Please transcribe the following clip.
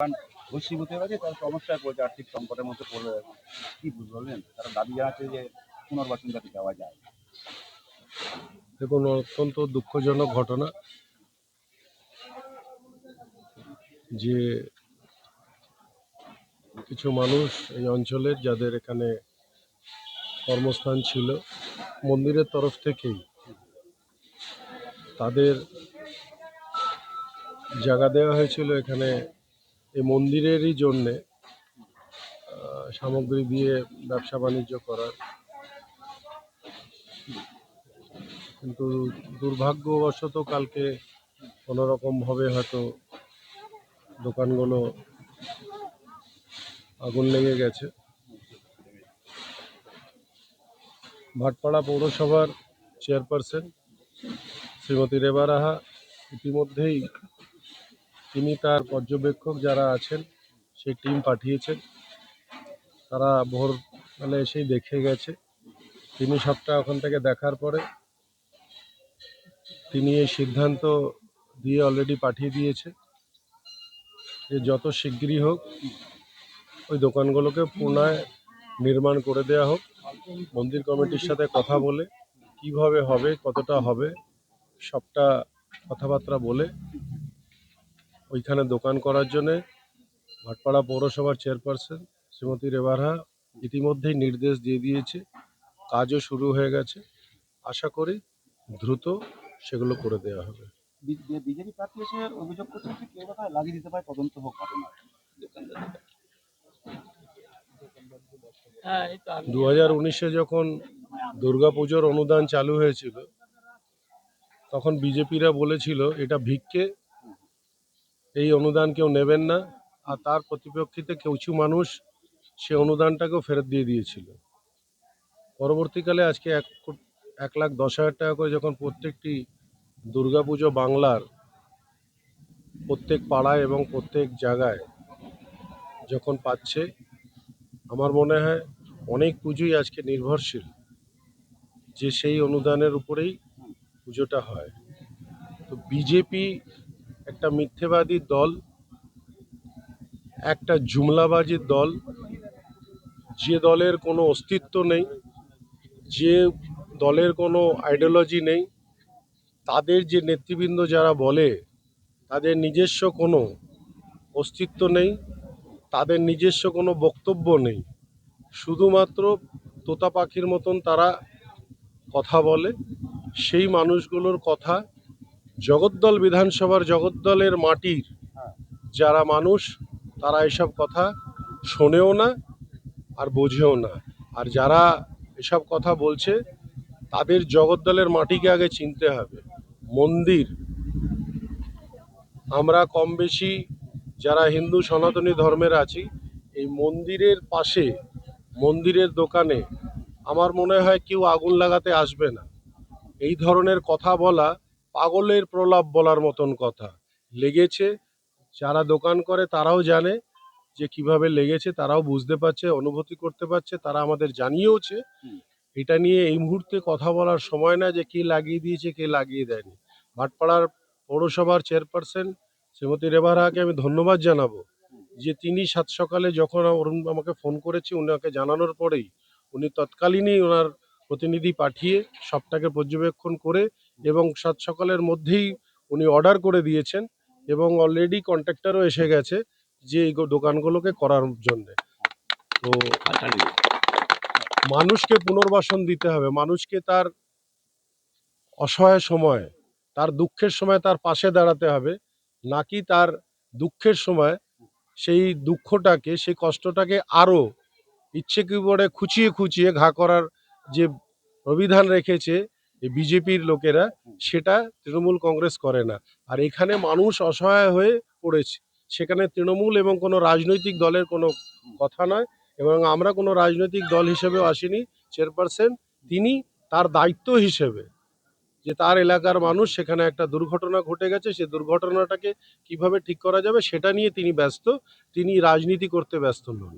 কারণ বশীভূত হয়ে গেছে, তারা সমস্যায় পড়েছে, আর্থিক সংকটের মধ্যে পড়ে গেছে। কি বলবেন? তারা দাবি জানাচ্ছে যে পুনর্বাসন যাতে দেওয়া যায়। দেখুন, অত্যন্ত দুঃখজনক ঘটনা যে কিছু মানুষ এই অঞ্চলের, যাদের এখানে কর্মস্থান ছিল, মন্দিরের তরফ থেকেই তাদের জায়গা দেওয়া হয়েছিল এখানে এই মন্দিরেরই জন্যে সামগ্রী দিয়ে ব্যবসা বাণিজ্য করার। কিন্তু দুর্ভাগ্যবশত কালকে কোনোরকমভাবে হয়তো দোকানগুলো আগুন লেগে গেছে। ভাটপাড়া পৌরসভার চেয়ারপারসন শ্রীমতী রেবা রাহা ইতিমধ্যেই তিনি তার পর্যবেক্ষক যারা আছেন সেই টিম পাঠিয়েছেন। তারা ভোরবেলা এসেই দেখে গেছে। তিনি সবটা ওখান থেকে দেখার পরে তিনি এই সিদ্ধান্ত দিয়ে অলরেডি পাঠিয়ে দিয়েছে যে যত শিগগিরই হোক ওই দোকানগুলোকে পুনরায় নির্মাণ করে দেওয়া হোক। মন্দির কমিটির সাথে কথা বলে কিভাবে হবে, কতটা হবে, সবটা কথাবার্তা বলে ওইখানে দোকান করার জন্যে ভাটপাড়া পৌরসভার চেয়ারপারসন শ্রীমতী রেবা রাহা ইতিমধ্যেই নির্দেশ দিয়ে দিয়েছে। কাজও শুরু হয়ে গেছে। আশা করি দ্রুত সেগুলো করে দেওয়া হবে। বিজেপি প্রার্থী এসে অভিযোগ করছেন যে কেউ কোথায় লাগিয়ে দিতে পারে, তদন্ত হোক ঘটনা। 2019-এ যখন দুর্গাপুজোর অনুদান চালু হয়েছিল তখন বিজেপিরা বলেছিল এটা ভিক্ষে, এই অনুদান কেউ নেবেন না। আর তার প্রতিপক্ষিতে কিছু মানুষ সে অনুদানটাকেও ফেরত দিয়ে দিয়েছিল। পরবর্তীকালে আজকে 1,10,000 টাকা করে যখন প্রত্যেকটি দুর্গাপুজো বাংলার প্রত্যেক পাড়ায় এবং প্রত্যেক জায়গায় যখন পাচ্ছে, আমার মনে হয় অনেক পুজোই আজকে নির্ভরশীল যে সেই অনুদানের উপরেই পুজোটা হয়। তো বিজেপি একটা মিথ্যেবাদী দল, একটা জুমলাবাজির দল, যে দলের কোনো অস্তিত্ব নেই, যে দলের কোনো আইডিওলজি নেই। তাদের যে নেতৃবৃন্দ যারা বলে তাদের নিজস্ব কোনো অস্তিত্ব নেই, তাদের নিজস্ব কোনো বক্তব্য নেই, শুধুমাত্র তোতা পাখির মতন তারা কথা বলে। সেই মানুষগুলোর কথা জগদ্দল বিধানসভার জগদ্দলের মাটির যারা মানুষ তারা এসব কথা শোনেও না আর বোঝেও না। আর যারা এসব কথা বলছে তাদের জগদ্দলের মাটিকে আগে চিনতে হবে। মন্দির, আমরা কম বেশি যারা হিন্দু সনাতনী ধর্মের আছি, এই মন্দিরের পাশে মন্দিরের দোকানে আমার মনে হয় কেউ আগুন লাগাতে আসবে না। এই ধরনের কথা বলা পাগলের প্রলাপ বলার মতন কথা। লেগেছে, যারা দোকান করে তারাও জানে যে কিভাবে লেগেছে, তারাও বুঝতে পারছে, অনুভূতি করতে পারছে, তারা আমাদের জানিয়েওছে। এটা নিয়ে এই মুহূর্তে কথা বলার সময় না যে কে লাগিয়ে দিয়েছে কে লাগিয়ে দেয়নি। ভাটপাড়ার পৌরসভার চেয়ারপারসন শ্রীমতী রেবা রাহাকে আমি ধন্যবাদ জানাবো যে তিনি সাত সকালে যখন আমাকে ফোন করেছে, ওনাকে জানানোর পরেই উনি তৎকালীনই ওনার প্রতিনিধি পাঠিয়ে সবটাকে পর্যবেক্ষণ করে এবং সাত সকালের মধ্যেই উনি অর্ডার করে দিয়েছেন এবং অলরেডি কন্ট্রাক্টরও এসে গেছে যে এই দোকানগুলোকে করার জন্যে। তো মানুষকে পুনর্বাসন দিতে হবে, মানুষকে তার অসহায় সময়, তার দুঃখের সময় তার পাশে দাঁড়াতে হবে, নাকি তার দুঃখের সময় সেই দুঃখটাকে, সেই কষ্টটাকে আরও ইচ্ছে কি করে খুঁচিয়ে খুঁচিয়ে ঘা করার যে অভিধান রেখেছে এই বিজেপির লোকেরা, সেটা তৃণমূল কংগ্রেস করে না। আর এখানে মানুষ অসহায় হয়ে পড়েছে, সেখানে তৃণমূল এবং কোনো রাজনৈতিক দলের কোনো কথা নয়। এবং আমরা কোনো রাজনৈতিক দল হিসেবেও আসিনি। চেয়ারপারসন তিনি তার দায়িত্ব হিসেবে যে তার এলাকার মানুষ, সেখানে একটা দুর্ঘটনা ঘটে গেছে, সেই দুর্ঘটনাটাকে কিভাবে ঠিক করা যাবে সেটা নিয়ে তিনি ব্যস্ত, তিনি রাজনীতি করতে ব্যস্ত নন।